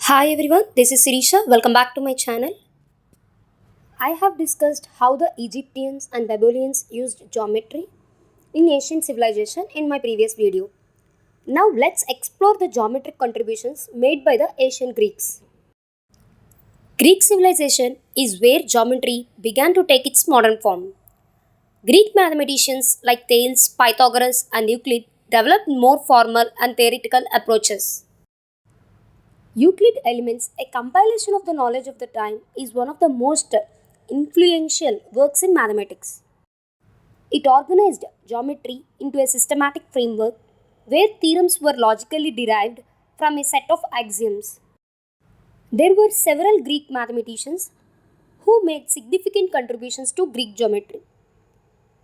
Hi everyone, this is Sirisha. Welcome back to my channel. I have discussed how the Egyptians and Babylonians used geometry in ancient civilization in my previous video. Now let's explore the geometric contributions made by the ancient Greeks. Greek civilization is where geometry began to take its modern form. Greek mathematicians like Thales, Pythagoras, and Euclid developed more formal and theoretical approaches. Euclid Elements, a compilation of the knowledge of the time, is one of the most influential works in mathematics. It organized geometry into a systematic framework where theorems were logically derived from a set of axioms. There were several Greek mathematicians who made significant contributions to Greek geometry.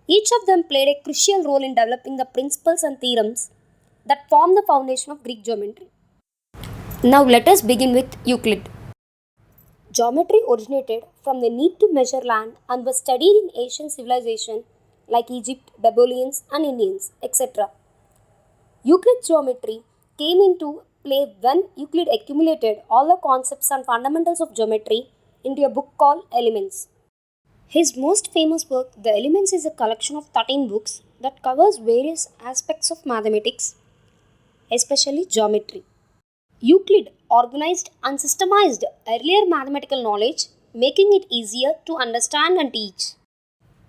Each of them played a crucial role in developing the principles and theorems that form the foundation of Greek geometry. Now let us begin with Euclid. Geometry originated from the need to measure land and was studied in ancient civilization like Egypt, Babylonians, and Indians, etc. Euclid's geometry came into play when Euclid accumulated all the concepts and fundamentals of geometry into a book called Elements. His most famous work, The Elements, is a collection of 13 books that covers various aspects of mathematics, especially geometry. Euclid organized and systematized earlier mathematical knowledge, making it easier to understand and teach.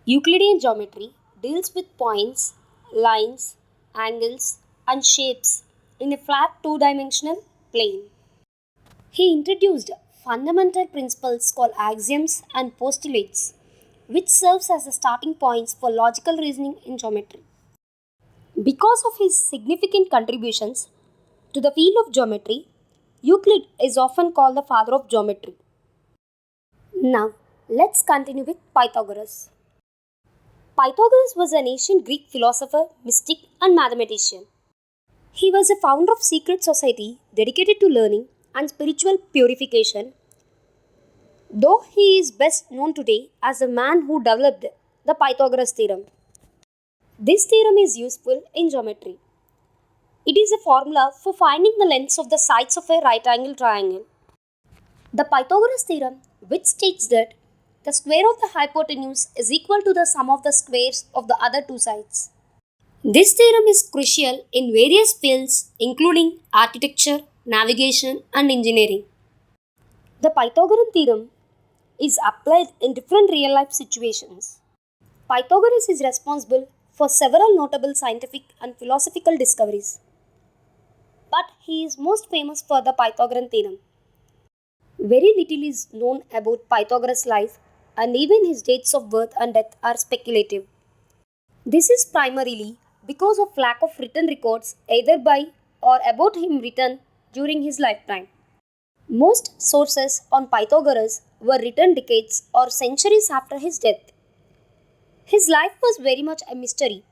Euclidean geometry deals with points, lines, angles, and shapes in a flat two dimensional plane. He introduced fundamental principles called axioms and postulates, which serves as the starting points for logical reasoning in geometry. Because of his significant contributions to the field of geometry, Euclid is often called the father of geometry. Now, let's continue with Pythagoras. Pythagoras was an ancient Greek philosopher, mystic, and mathematician. He was a founder of secret society dedicated to learning and spiritual purification, though he is best known today as the man who developed the Pythagoras theorem. This theorem is useful in geometry. It is a formula for finding the lengths of the sides of a right angle triangle. The Pythagoras theorem, which states that the square of the hypotenuse is equal to the sum of the squares of the other two sides. This theorem is crucial in various fields including architecture, navigation, and engineering. The Pythagorean theorem is applied in different real life situations. Pythagoras is responsible for several notable scientific and philosophical discoveries, but he is most famous for the Pythagorean theorem. Very little is known about Pythagoras' life, and even his dates of birth and death are speculative. This is primarily because of lack of written records either by or about him written during his lifetime. Most sources on Pythagoras were written decades or centuries after his death. His life was very much a mystery,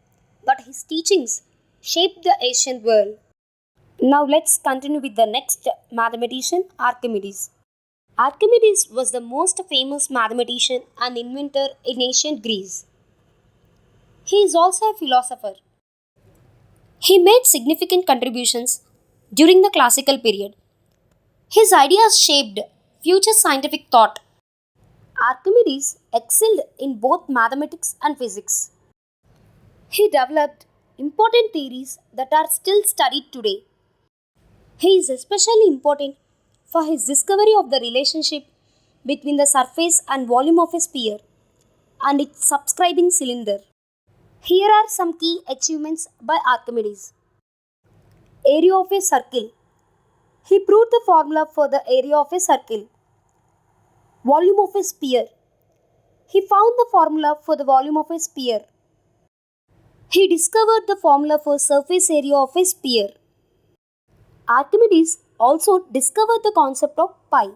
but his teachings shaped the ancient world. Now let's continue with the next mathematician, Archimedes. Archimedes was the most famous mathematician and inventor in ancient Greece. He is also a philosopher. He made significant contributions during the classical period. His ideas shaped future scientific thought. Archimedes excelled in both mathematics and physics. He developed important theories that are still studied today. He is especially important for his discovery of the relationship between the surface and volume of a sphere and its subscribing cylinder. Here are some key achievements by Archimedes. Area of a circle. He proved the formula for the area of a circle. Volume of a sphere. He found the formula for the volume of a sphere. He discovered the formula for surface area of a sphere. Archimedes also discovered the concept of pi.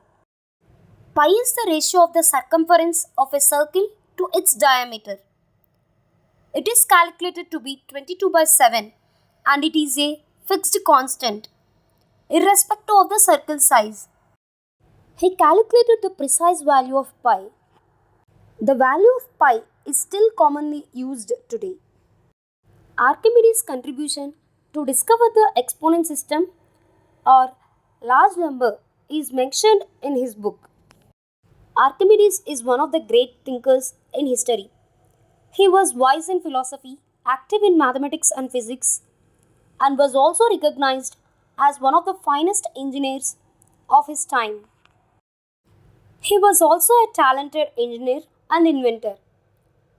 Pi is the ratio of the circumference of a circle to its diameter. It is calculated to be 22 by 7 and it is a fixed constant, irrespective of the circle size. He calculated the precise value of pi. The value of pi is still commonly used today. Archimedes' contribution to discover the exponent system or large number is mentioned in his book. Archimedes is one of the great thinkers in history. He was wise in philosophy, active in mathematics and physics, and was also recognized as one of the finest engineers of his time. He was also a talented engineer and inventor.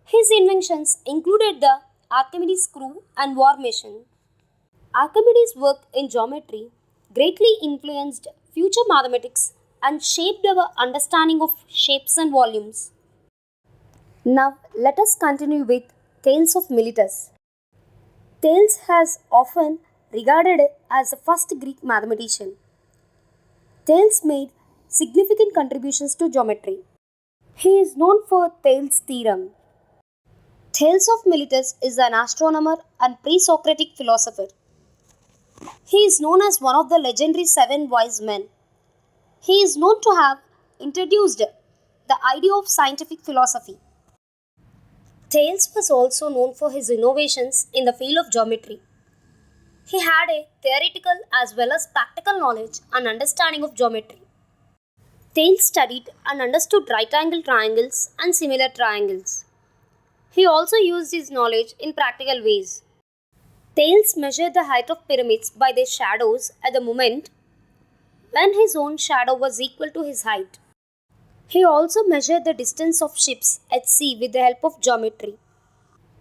His inventions included the Archimedes screw and war machine. Archimedes' work in geometry greatly influenced future mathematics and shaped our understanding of shapes and volumes. Now, let us continue with Thales of Miletus. Thales has often regarded as the first Greek mathematician. Thales made significant contributions to geometry. He is known for Thales' theorem. Thales of Miletus is an astronomer and pre Socratic philosopher. He is known as one of the legendary seven wise men. He is known to have introduced the idea of scientific philosophy. Thales was also known for his innovations in the field of geometry. He had a theoretical as well as practical knowledge and understanding of geometry. Thales studied and understood right angle triangles and similar triangles. He also used his knowledge in practical ways. Thales measured the height of pyramids by their shadows at the moment when his own shadow was equal to his height. He also measured the distance of ships at sea with the help of geometry.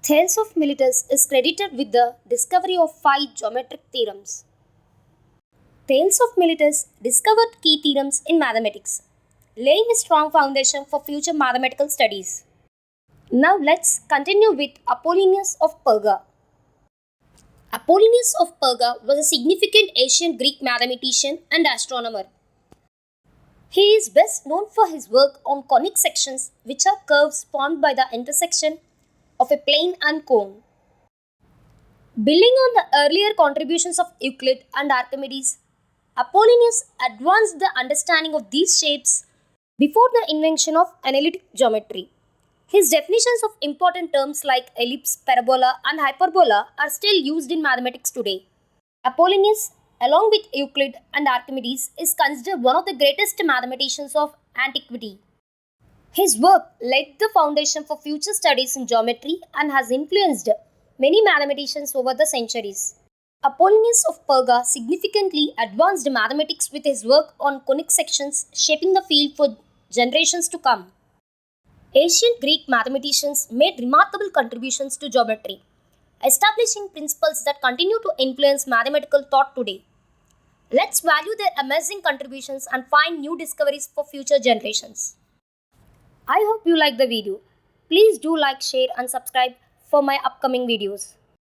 Thales of Miletus is credited with the discovery of 5 geometric theorems. Thales of Miletus discovered key theorems in mathematics, laying a strong foundation for future mathematical studies. Now let's continue with Apollonius of Perga. Apollonius of Perga was a significant ancient Greek mathematician and astronomer. He is best known for his work on conic sections, which are curves formed by the intersection of a plane and cone. Building on the earlier contributions of Euclid and Archimedes, Apollonius advanced the understanding of these shapes before the invention of analytic geometry. His definitions of important terms like ellipse, parabola, and hyperbola are still used in mathematics today. Apollonius, along with Euclid and Archimedes, is considered one of the greatest mathematicians of antiquity. His work laid the foundation for future studies in geometry and has influenced many mathematicians over the centuries. Apollonius of Perga significantly advanced mathematics with his work on conic sections, shaping the field for generations to come. Ancient Greek mathematicians made remarkable contributions to geometry, establishing principles that continue to influence mathematical thought today. Let's value their amazing contributions and find new discoveries for future generations. I hope you liked the video. Please do like, share and subscribe for my upcoming videos.